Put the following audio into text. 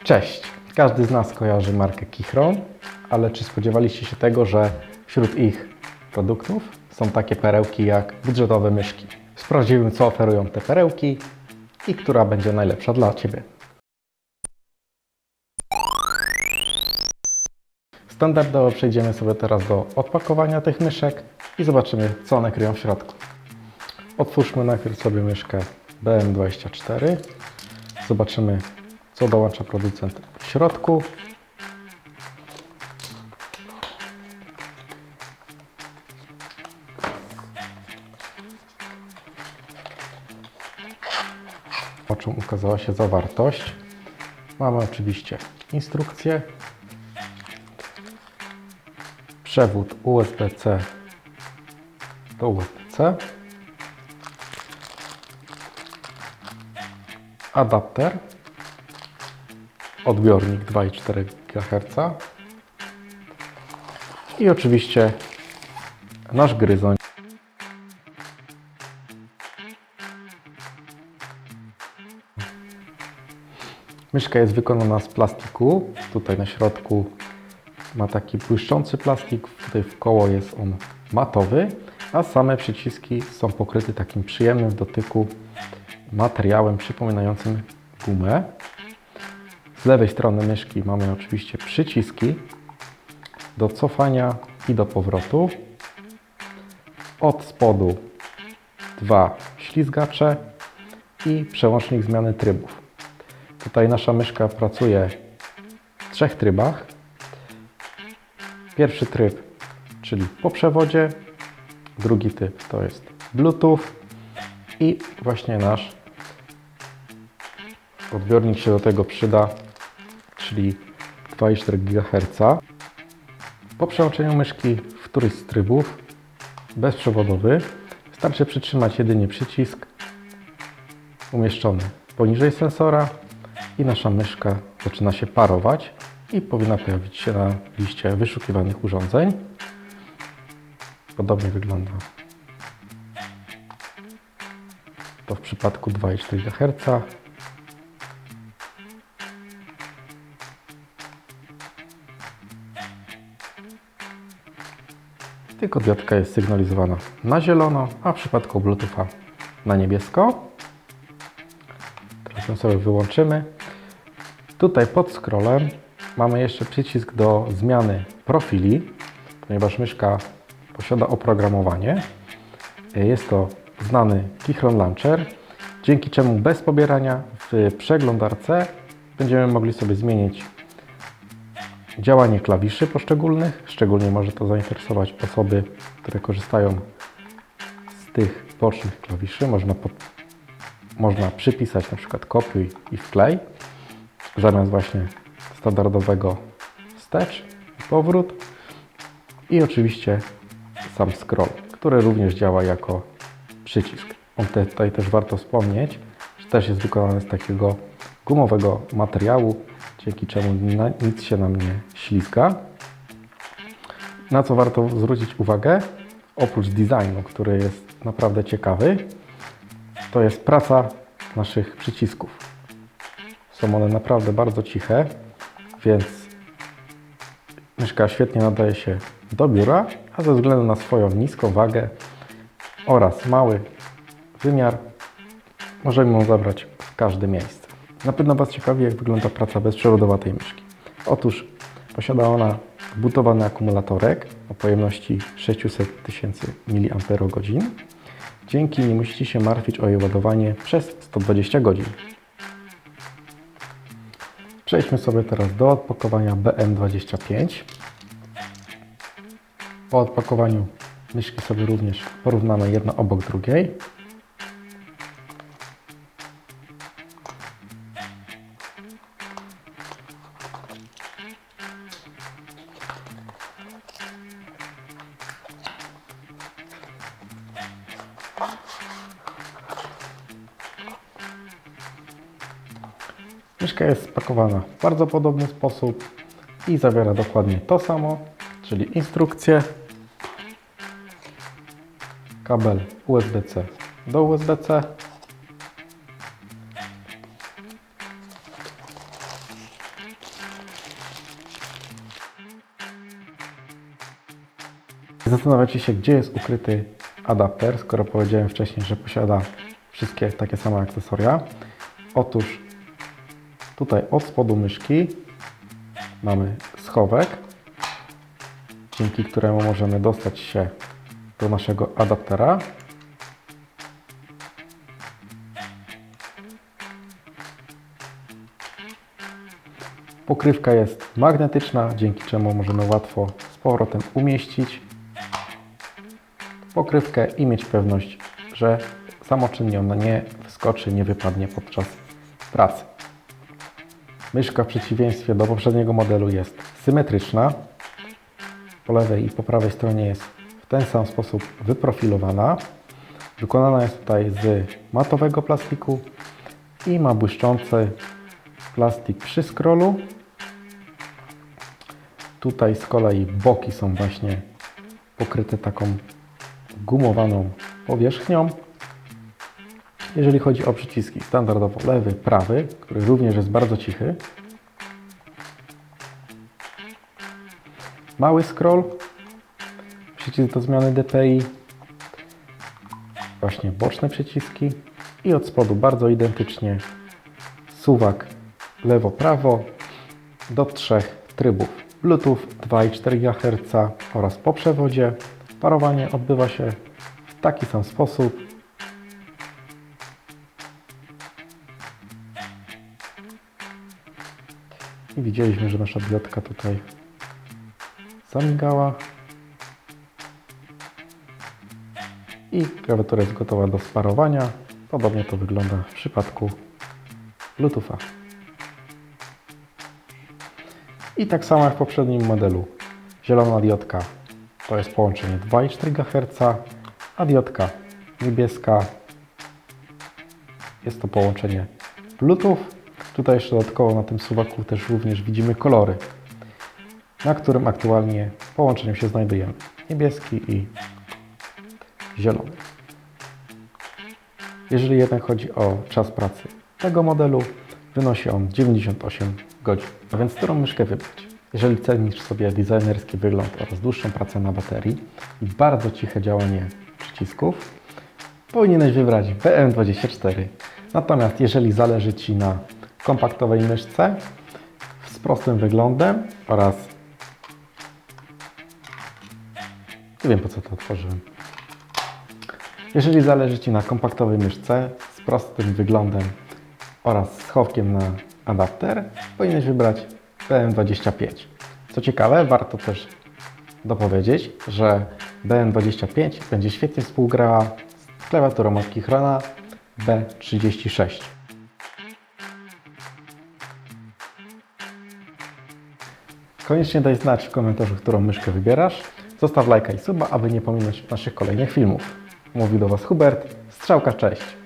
Cześć! Każdy z nas kojarzy markę Kichron, ale czy spodziewaliście się tego, że wśród ich produktów są takie perełki jak budżetowe myszki? Sprawdzimy, co oferują te perełki i która będzie najlepsza dla Ciebie. Standardowo przejdziemy sobie teraz do odpakowania tych myszek i zobaczymy, co one kryją w środku. Otwórzmy najpierw sobie myszkę BM24. Zobaczymy, co dołącza producent w środku. O czym ukazała się zawartość. Mamy oczywiście instrukcję, przewód USB-C do USB-C, adapter, odbiornik 2,4 GHz i oczywiście nasz gryzoń. Myszka jest wykonana z plastiku. Tutaj na środku ma taki błyszczący plastik, tutaj w koło jest on matowy, a same przyciski są pokryte takim przyjemnym w dotyku materiałem przypominającym gumę. Z lewej strony myszki mamy oczywiście przyciski do cofania i do powrotu. Od spodu dwa ślizgacze i przełącznik zmiany trybów. Tutaj nasza myszka pracuje w trzech trybach. Pierwszy tryb, czyli po przewodzie, drugi typ to jest Bluetooth i właśnie nasz odbiornik się do tego przyda, czyli 2,4 GHz. Po przełączeniu myszki w któryś z trybów bezprzewodowy wystarczy przytrzymać jedynie przycisk umieszczony poniżej sensora i nasza myszka zaczyna się parować i powinna pojawić się na liście wyszukiwanych urządzeń. Podobnie wygląda to w przypadku 2,4 GHz. Tylko diodka jest sygnalizowana na zielono, a w przypadku Bluetootha na niebiesko. Teraz ją sobie wyłączymy. Tutaj pod scrollem mamy jeszcze przycisk do zmiany profili, ponieważ myszka posiada oprogramowanie. Jest to znany Kichron Launcher, dzięki czemu bez pobierania w przeglądarce będziemy mogli sobie zmienić działanie klawiszy poszczególnych. Szczególnie może to zainteresować osoby, które korzystają z tych bocznych klawiszy. Można przypisać na przykład kopiuj i wklej zamiast właśnie standardowego wstecz i powrót. I oczywiście sam scroll, który również działa jako przycisk. Tutaj też warto wspomnieć, że też jest wykonany z takiego gumowego materiału, dzięki czemu nic się nam nie ślizga. Na co warto zwrócić uwagę, oprócz designu, który jest naprawdę ciekawy, to jest praca naszych przycisków. Są one naprawdę bardzo ciche, więc myszka świetnie nadaje się do biura, a ze względu na swoją niską wagę oraz mały wymiar możemy ją zabrać w każde miejsce. Na pewno Was ciekawi, jak wygląda praca bezprzewodowa tej myszki. Otóż posiada ona wbudowany akumulatorek o pojemności 600 000 mAh. Dzięki nie musicie się martwić o jej ładowanie przez 120 godzin. Przejdźmy sobie teraz do odpakowania BM25. Po odpakowaniu myszki sobie również porównamy jedno obok drugiej. Myszka jest spakowana w bardzo podobny sposób i zawiera dokładnie to samo, czyli instrukcję, kabel USB-C do USB-C, Zastanawiacie się, gdzie jest ukryty adapter, skoro powiedziałem wcześniej, że posiada wszystkie takie same akcesoria. Otóż tutaj od spodu myszki mamy schowek, dzięki któremu możemy dostać się do naszego adaptera. Pokrywka jest magnetyczna, dzięki czemu możemy łatwo z powrotem umieścić pokrywkę i mieć pewność, że samoczynnie ona nie wyskoczy, nie wypadnie podczas pracy. Myszka w przeciwieństwie do poprzedniego modelu jest symetryczna. Po lewej i po prawej stronie jest w ten sam sposób wyprofilowana. Wykonana jest tutaj z matowego plastiku i ma błyszczący plastik przy scrollu. Tutaj z kolei boki są właśnie pokryte taką gumowaną powierzchnią. Jeżeli chodzi o przyciski, standardowo lewy, prawy, który również jest bardzo cichy. Mały scroll, przycisk do zmiany DPI, właśnie boczne przyciski i od spodu bardzo identycznie suwak lewo-prawo do 3 trybów Bluetooth 2,4 GHz oraz po przewodzie. Parowanie odbywa się w taki sam sposób. I widzieliśmy, że nasza diodka tutaj zamigała. I klawiatura jest gotowa do sparowania. Podobnie to wygląda w przypadku Bluetootha. I tak samo jak w poprzednim modelu. Zielona diodka to jest połączenie 2,4 GHz, a diodka niebieska jest to połączenie Bluetooth. Tutaj jeszcze dodatkowo na tym suwaku też również widzimy kolory, na którym aktualnie w połączeniu się znajdujemy. Niebieski i zielony. Jeżeli jednak chodzi o czas pracy tego modelu, wynosi on 98 godzin. A więc którą myszkę wybrać? Jeżeli cenisz sobie designerski wygląd oraz dłuższą pracę na baterii i bardzo ciche działanie przycisków, powinieneś wybrać BM24. Natomiast jeżeli zależy Ci na kompaktowej myszce z prostym wyglądem oraz... Nie wiem, po co to otworzyłem. Jeżeli zależy Ci na kompaktowej myszce z prostym wyglądem oraz schowkiem na adapter, powinieneś wybrać BM25. Co ciekawe, warto też dopowiedzieć, że BM25 będzie świetnie współgrała z klawiaturą od Keychrona B36. Koniecznie daj znać w komentarzu, którą myszkę wybierasz. Zostaw lajka i suba, aby nie pominąć naszych kolejnych filmów. Mówił do Was Hubert. Strzałka, cześć!